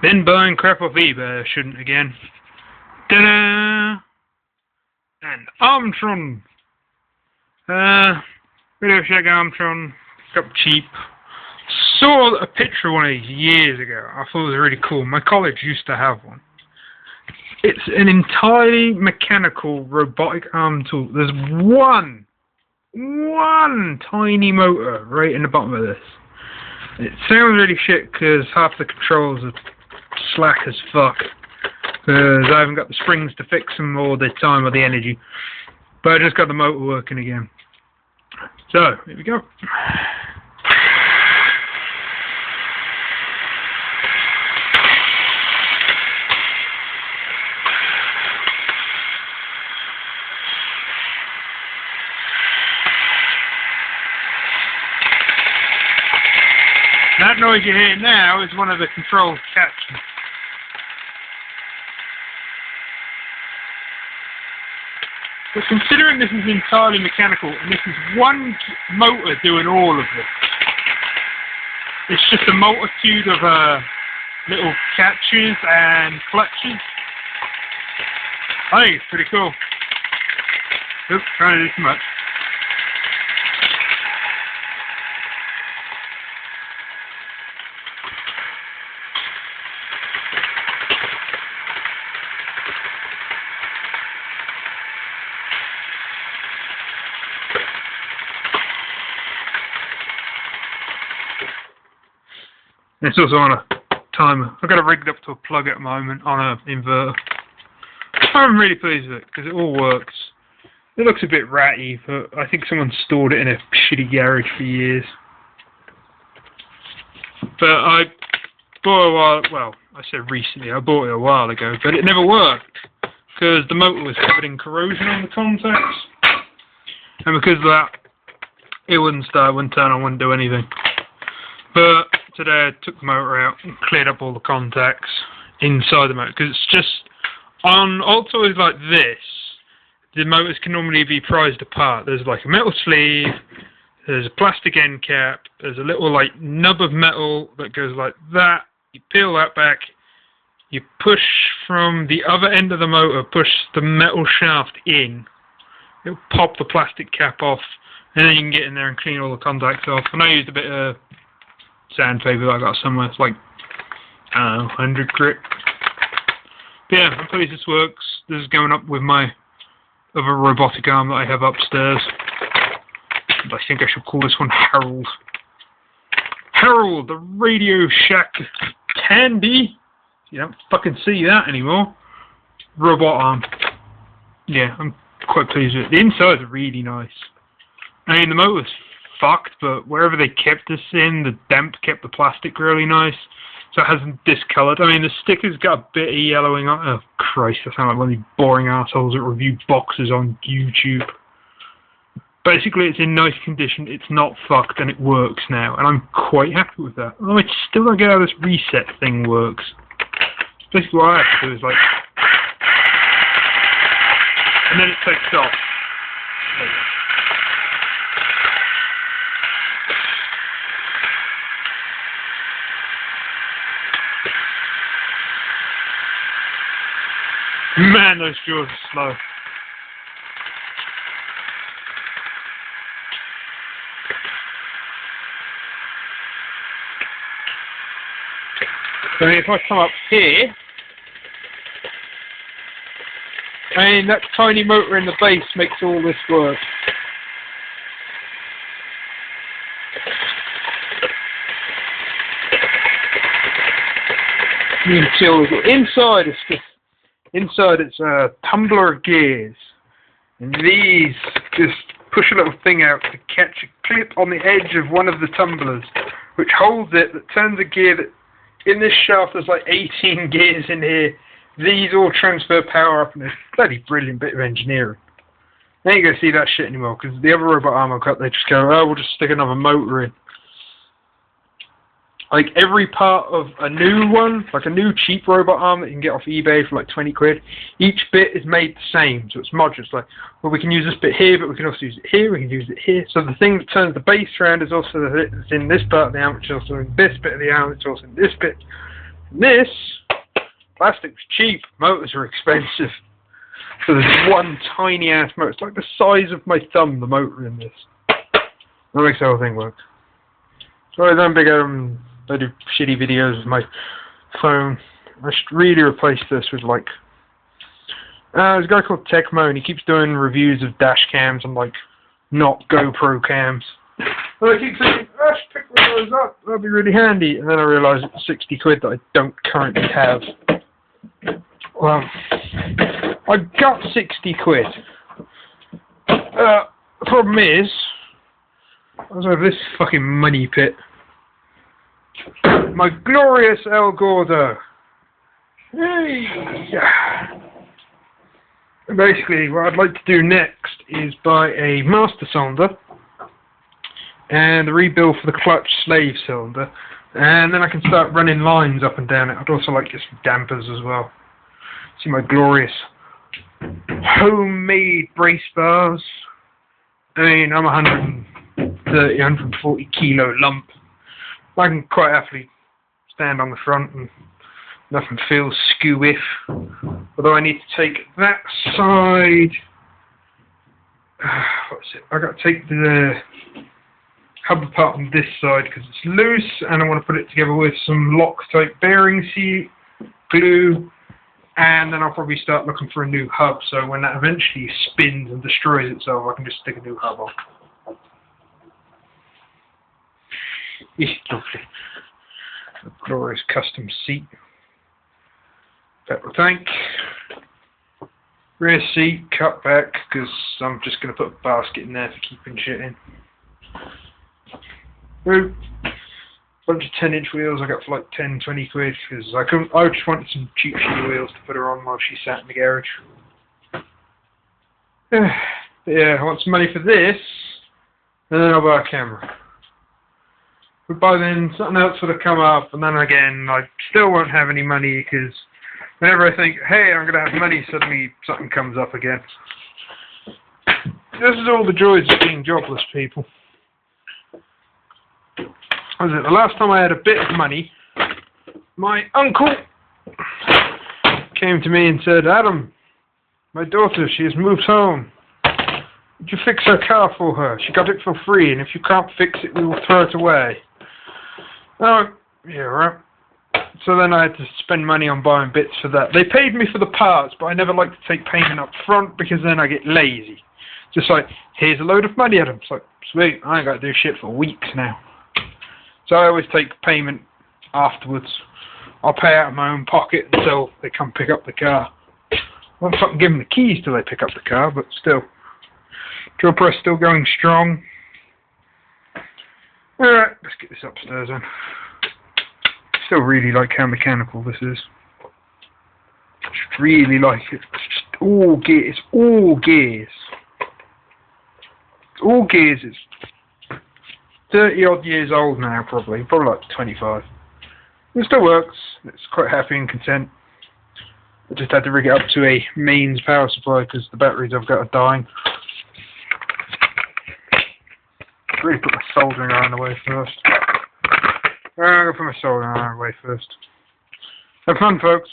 Been buying crap off eBay, I shouldn't again. Ta-da! And Armtron! Radio Shack Armtron, got cheap. Saw a picture of one of these years ago. I thought it was really cool. My college used to have one. It's an entirely mechanical robotic arm tool. There's one tiny motor right in the bottom of this. It sounds really shit because half the controls are slack as fuck. Because I haven't got the springs to fix them or the time or the energy. But I just got the motor working again. So, here we go. That noise you hear now is one of the controls catching. But considering this is entirely mechanical, and this is one motor doing all of this, it's just a multitude of little catches and clutches. I think it's pretty cool. Oops, trying to do too much. It's also on a timer. I've got it rigged up to a plug at the moment on an inverter. I'm really pleased with it because it all works. It looks a bit ratty, but I think someone stored it in a shitty garage for years. But I bought it a while, well, I said recently, I bought it a while ago, but it never worked because the motor was covered in corrosion on the contacts. And because of that, it wouldn't start, wouldn't turn on, wouldn't do anything. But today I took the motor out and cleared up all the contacts inside the motor because it's just on old toys like this, the motors can normally be prized apart. There's like a metal sleeve, there's a plastic end cap, there's a little like nub of metal that goes like that. You peel that back, you push from the other end of the motor, push the metal shaft in, it'll pop the plastic cap off, and then you can get in there and clean all the contacts off. And I used a bit of sandpaper that I got somewhere. It's like, I don't know, 100 grit. But yeah, I'm pleased this works. This is going up with my other robotic arm that I have upstairs. And I think I should call this one Harold. Harold, the Radio Shack Candy. You don't fucking see that anymore. Robot arm. Yeah, I'm quite pleased with it. The inside's really nice. I mean, the motor's fucked, but wherever they kept this in, the damp kept the plastic really nice, so it hasn't discoloured. I mean, the sticker's got a bit of yellowing on. Oh Christ, I sound like one of these boring assholes that review boxes on YouTube. Basically, it's in nice condition, it's not fucked, and it works now, and I'm quite happy with that. Although I still don't get how this reset thing works. Basically what I have to do is like, and then it takes off. Man, those jaws are slow. So if I come up here, I mean, that tiny motor in the base makes all this work. You can see all the inside is just. Inside it's a tumbler of gears, and these just push a little thing out to catch a clip on the edge of one of the tumblers, which holds it, that turns a gear that, in this shaft there's like 18 gears in here. These all transfer power up, and it's a bloody brilliant bit of engineering. They ain't gonna see that shit anymore, because the other robot arm I've got, they just go, oh, we'll just stick another motor in. Like every part of a new one, like a new cheap robot arm that you can get off eBay for like 20 quid, each bit is made the same, so it's modular. It's like, well, we can use this bit here, but we can also use it here, we can use it here. So the thing that turns the base around is also the bit that's in this part of the arm, which is also in this bit of the arm, it's also in this bit. This plastic was cheap. Motors are expensive. So there's one tiny ass motor. It's like the size of my thumb, the motor in this. That makes the whole thing work. So I don't I do shitty videos with my phone. I should really replace this with like there's a guy called Tecmo and he keeps doing reviews of dash cams and like not GoPro cams. And I keep thinking, I should pick one of those up, that'd be really handy, and then I realise it's 60 quid that I don't currently have. Well, I got 60 quid. The problem is, I was over this fucking money pit. My glorious El Gordo. Hey! Basically, what I'd like to do next is buy a master cylinder and the rebuild for the clutch slave cylinder, and then I can start running lines up and down it. I'd also like to get some dampers as well. See my glorious homemade brace bars. I mean, I'm 130, 140 kilo lump. I can quite happily stand on the front and nothing feels skew-if. Although I need to take that side. What's it? I got to take the hub apart on this side because it's loose, and I want to put it together with some Loctite bearing seat, glue, and then I'll probably start looking for a new hub. So when that eventually spins and destroys itself, I can just stick a new hub on. Yeah, lovely. A glorious custom seat. Petrol tank. Rear seat cut back because I'm just going to put a basket in there for keeping shit in. Ooh. Bunch of 10-inch wheels I got for like 10, 20 quid because I just wanted some cheap shitty wheels to put her on while she sat in the garage. Yeah, I want some money for this, and then I'll buy a camera. But by then, something else would have come up, and then again, I still won't have any money because whenever I think, hey, I'm going to have money, suddenly something comes up again. This is all the joys of being jobless, people. Was it the last time I had a bit of money, my uncle came to me and said, Adam, my daughter, she has moved home. Would you fix her car for her? She got it for free, and if you can't fix it, we will throw it away. Oh, yeah, right. So then I had to spend money on buying bits for that. They paid me for the parts, but I never like to take payment up front because then I get lazy. Just like, here's a load of money, Adam. It's like, sweet, I ain't got to do shit for weeks now. So I always take payment afterwards. I'll pay out of my own pocket until they come pick up the car. I won't fucking give them the keys till they pick up the car, but still. Drill press still going strong. Alright, let's get this upstairs then. Still really like how mechanical this is. Just really like it. It's just all gears. It's all gears. It's all gears. It's 30 odd years old now, probably like 25. It still works. It's quite happy and content. I just had to rig it up to a mains power supply because the batteries I've got are dying. Really put my soldering iron away first. I'm going to put my soldering iron away first. Have fun, folks.